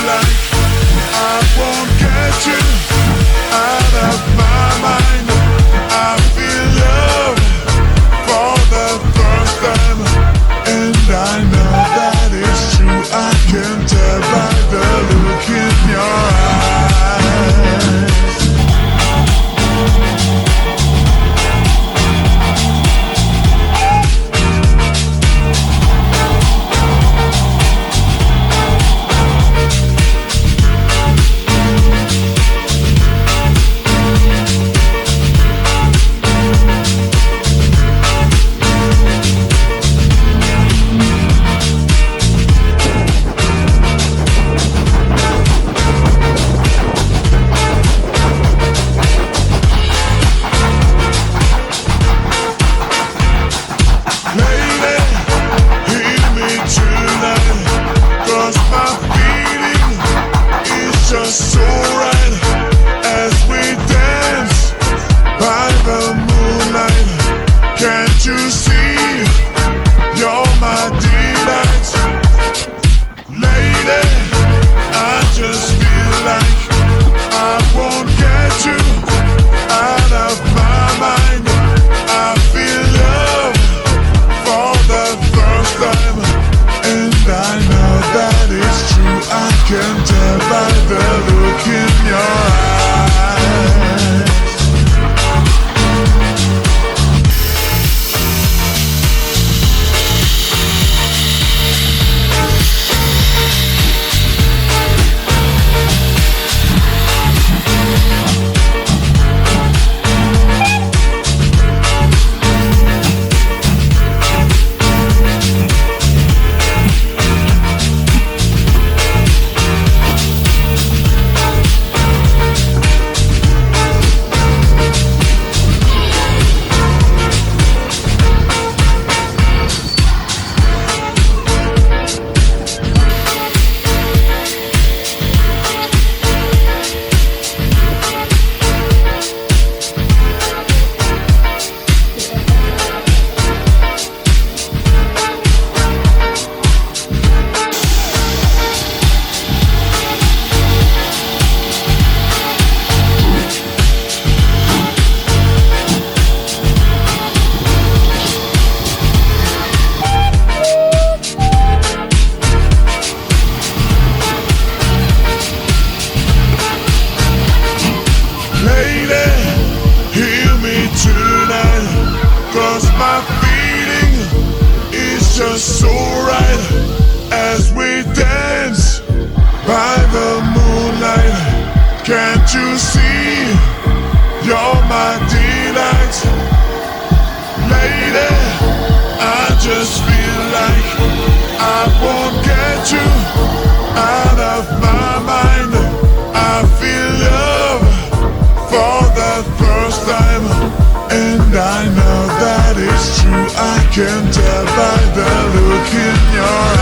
like I won't get you out of my mind. I feel love for the first time, and I know that it's true. I can tell by the look in your eyes. Just so right as we dance by the moonlight. Can't you see you're my delight? Lady, I just feel like I won't get you out of my mind. I feel love for the first time, and I know that it's true. I can tell by the look in your eyes. Lady, hear me tonight, 'cause my feeling is just so right as we dance by the moonlight. Can't you see you're my delight? Lady, I just feel like I won't get you out of my mind. I feel love for the first time, and I know that it's true. I can tell by the look in your